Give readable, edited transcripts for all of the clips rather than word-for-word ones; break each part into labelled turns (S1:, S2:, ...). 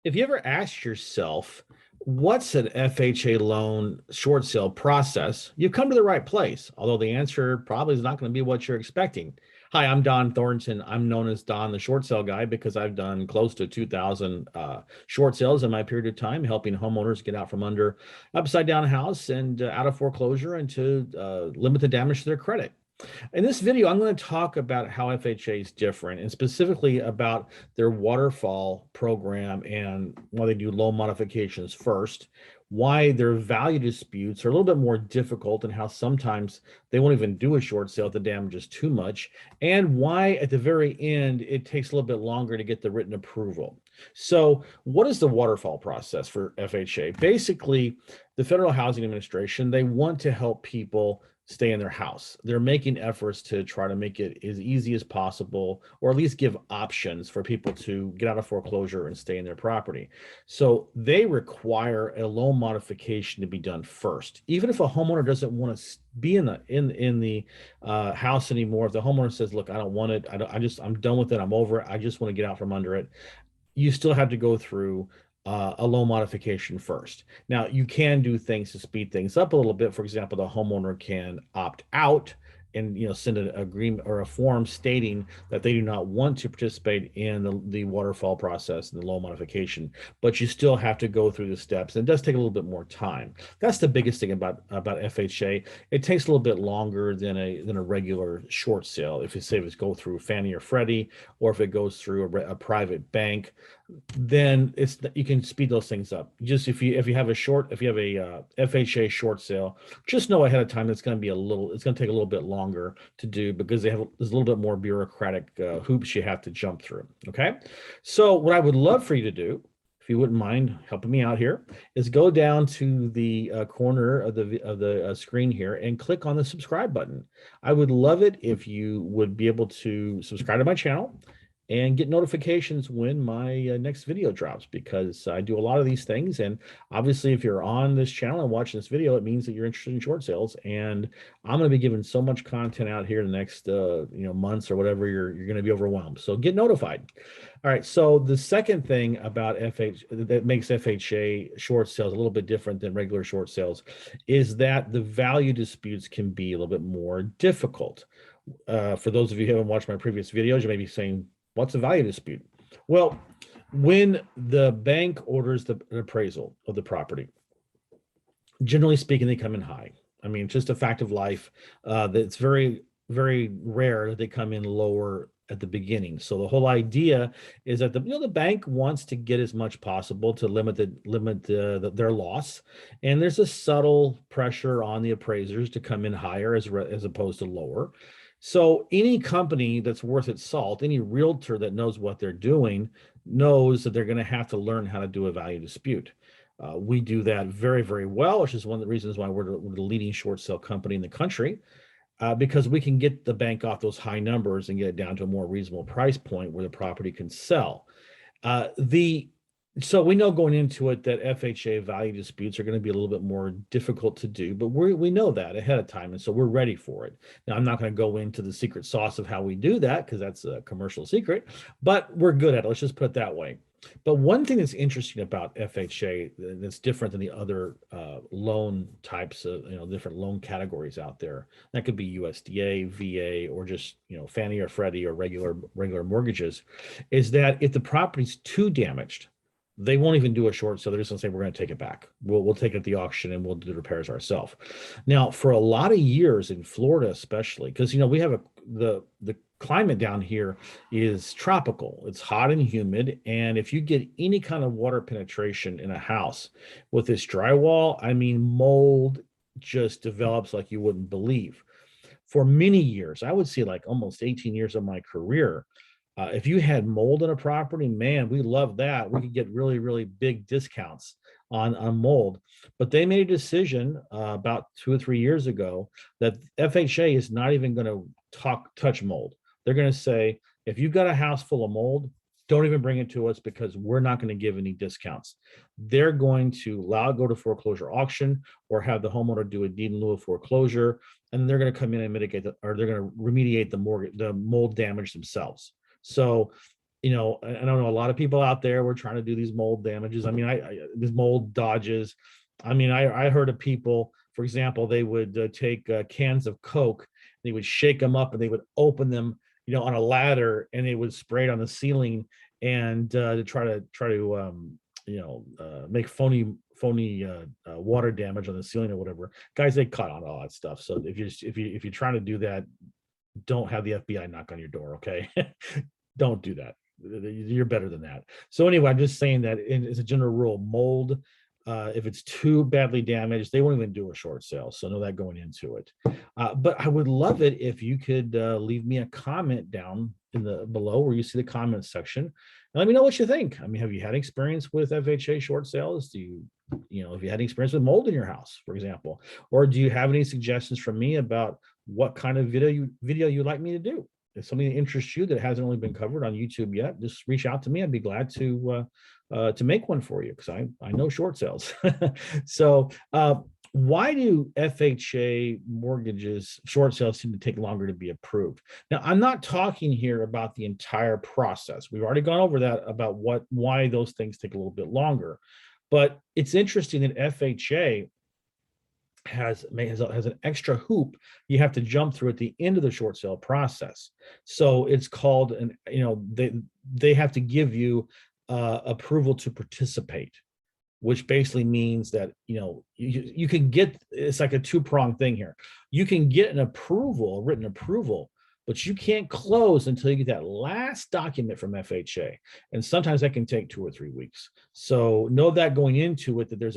S1: If you ever asked yourself, what's an FHA loan short sale process, you've come to the right place, although the answer probably is not going to be what you're expecting. Hi, I'm Don Thornton. I'm known as Don, the short sale guy, because I've done close to 2,000 short sales in my period of time, helping homeowners get out from under upside down house and out of foreclosure and to limit the damage to their credit. In this video, I'm going to talk about how FHA is different and specifically about their waterfall program and why they do loan modifications first, why their value disputes are a little bit more difficult and how sometimes they won't even do a short sale if the damage is too much, and why at the very end it takes a little bit longer to get the written approval. So what is the waterfall process for FHA? Basically, the Federal Housing Administration, they want to help people stay in their house. They're making efforts to try to make it as easy as possible, or at least give options for people to get out of foreclosure and stay in their property. So they require a loan modification to be done first. Even if a homeowner doesn't want to be in the house anymore, if the homeowner says, "Look, I don't want it. I'm done with it. I'm over it. I just want to get out from under it," you still have to go through a loan modification first. Now, you can do things to speed things up a little bit. For example, the homeowner can opt out and send an agreement or a form stating that they do not want to participate in the waterfall process and the loan modification, but you still have to go through the steps. And it does take a little bit more time. That's the biggest thing about FHA. It takes a little bit longer than a regular short sale. If it's go through Fannie or Freddie, or if it goes through a private bank, then you can speed those things up. Just if you have a FHA short sale, just know ahead of time it's going to take a little bit longer to do because there's a little bit more bureaucratic hoops you have to jump through. Okay, so what I would love for you to do, if you wouldn't mind helping me out here, is go down to the corner of the screen here and click on the subscribe button. I would love it if you would be able to subscribe to my channel and get notifications when my next video drops, because I do a lot of these things. And obviously, if you're on this channel and watching this video, it means that you're interested in short sales. And I'm going to be giving so much content out here in the next months or whatever. You're going to be overwhelmed. So get notified. All right. So the second thing about that makes FHA short sales a little bit different than regular short sales is that the value disputes can be a little bit more difficult. For those of you who haven't watched my previous videos, you may be saying, what's a value dispute? Well, when the bank orders the appraisal of the property, generally speaking, they come in high. I mean, just a fact of life. It's very, very rare that they come in lower at the beginning. So the whole idea is that the bank wants to get as much possible to limit their loss, and there's a subtle pressure on the appraisers to come in higher as opposed to lower. So any company that's worth its salt, any realtor that knows what they're doing, knows that they're going to have to learn how to do a value dispute. We do that very, very well, which is one of the reasons why we're the leading short sale company in the country, because we can get the bank off those high numbers and get it down to a more reasonable price point where the property can sell. So we know going into it that FHA value disputes are going to be a little bit more difficult to do, but we know that ahead of time, and so we're ready for it. Now, I'm not going to go into the secret sauce of how we do that because that's a commercial secret, but we're good at it. Let's just put it that way. But one thing that's interesting about FHA that's different than the other loan types of different loan categories out there, that could be USDA, VA, or just Fannie or Freddie or regular mortgages, is that if the property's too damaged, they won't even do a short sale. They're just gonna say, we're gonna take it back. We'll take it at the auction and we'll do the repairs ourselves. Now, for a lot of years in Florida, especially, because we have the climate down here is tropical. It's hot and humid, and if you get any kind of water penetration in a house with this drywall, I mean, mold just develops like you wouldn't believe. For many years, I would say like almost 18 years of my career, if you had mold in a property, man, we love that. We could get really, really big discounts on mold. But they made a decision about 2 or 3 years ago that FHA is not even going to touch mold. They're going to say, if you've got a house full of mold, don't even bring it to us because we're not going to give any discounts. They're going to allow it to go to foreclosure auction or have the homeowner do a deed in lieu of foreclosure, and they're going to come in and they're going to remediate the mold damage themselves. So you know, I don't know, a lot of people out there were trying to do these mold damages. I mean, these mold dodges. I mean, I heard of people, for example, they would take cans of Coke, they would shake them up and they would open them, you know, on a ladder, and they would spray it on the ceiling, and to make phony water damage on the ceiling or whatever. Guys, they caught on all that stuff. So if you're trying to do that, don't have the FBI knock on your door, okay? Don't do that. You're better than that. So anyway, I'm just saying that as a general rule, mold, if it's too badly damaged, they won't even do a short sale. So know that going into it. But I would love it if you could leave me a comment down in the below where you see the comments section, and let me know what you think. I mean, have you had experience with FHA short sales? Do you know, if you had any experience with mold in your house, for example, or do you have any suggestions from me about what kind of video you'd like me to do? If something that interests you that hasn't really been covered on YouTube yet, just reach out to me. I'd be glad to make one for you, because I know short sales. So why do FHA mortgages short sales seem to take longer to be approved? Now, I'm not talking here about the entire process. We've already gone over that, about why those things take a little bit longer. But it's interesting that FHA has an extra hoop you have to jump through at the end of the short sale process. So it's called they have to give you approval to participate, which basically means that you can get, it's like a two-pronged thing here. You can get an approval, a written approval, but you can't close until you get that last document from FHA, and sometimes that can take 2 or 3 weeks. So know that going into it, that there's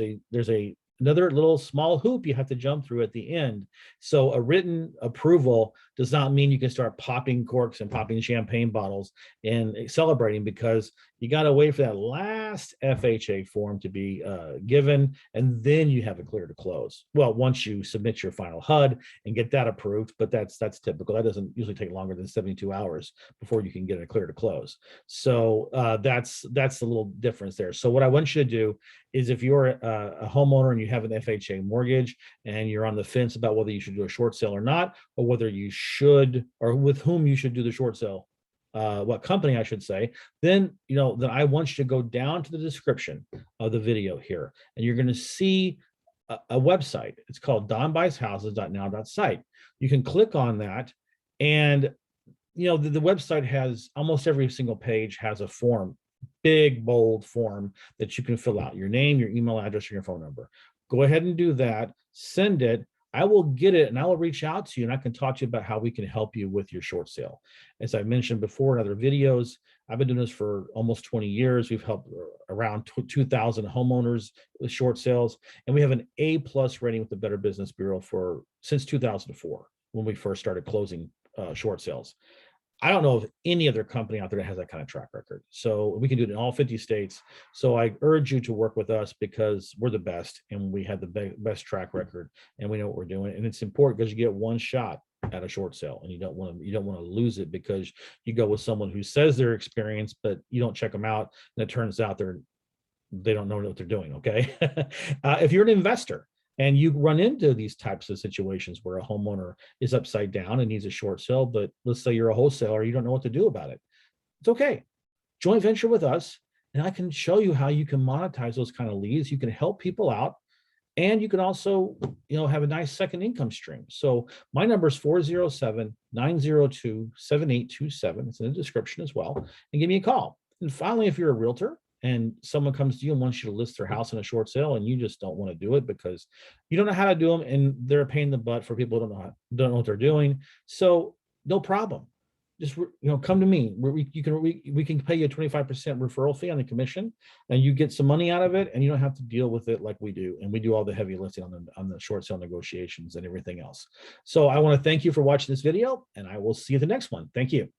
S1: another little small hoop you have to jump through at the end. So a written approval does not mean you can start popping corks and popping champagne bottles and celebrating, because you got to wait for that last FHA form to be given, and then you have it clear to close. Well, once you submit your final HUD and get that approved, but that's typical. That doesn't usually take longer than 72 hours before you can get it clear to close. So that's the little difference there. So what I want you to do is, if you're a homeowner and you have an FHA mortgage and you're on the fence about whether you should do a short sale or not, or whether you should, or with whom you should do the short sale, what company I should say, then I want you to go down to the description of the video here, and you're going to see a website. It's called donbuyshouses.now.site. You can click on that, and the website has almost every single page has a form, big bold form that you can fill out, your name, your email address, and your phone number. Go ahead and do that, send it. I will get it, and I will reach out to you, and I can talk to you about how we can help you with your short sale. As I mentioned before in other videos, I've been doing this for almost 20 years. We've helped around 2,000 homeowners with short sales, and we have an A+ rating with the Better Business Bureau since 2004, when we first started closing short sales. I don't know of any other company out there that has that kind of track record. So we can do it in all 50 states. So I urge you to work with us, because we're the best, and we have the best track record, and we know what we're doing. And it's important because you get one shot at a short sale, and you don't want to lose it because you go with someone who says they're experienced, but you don't check them out, and it turns out they don't know what they're doing. Okay. If you're an investor and you run into these types of situations where a homeowner is upside down and needs a short sale, but let's say you're a wholesaler, you don't know what to do about it, it's okay. Joint venture with us, and I can show you how you can monetize those kind of leads. You can help people out, and you can also, have a nice second income stream. So my number is 407-902-7827. It's in the description as well. And give me a call. And finally, if you're a realtor and someone comes to you and wants you to list their house in a short sale, and you just don't want to do it because you don't know how to do them, and they're a pain in the butt for people who don't know what they're doing. So no problem. Just come to me. We can pay you a 25% referral fee on the commission, and you get some money out of it, and you don't have to deal with it like we do. And we do all the heavy lifting on the short sale negotiations and everything else. So I want to thank you for watching this video, and I will see you at the next one. Thank you.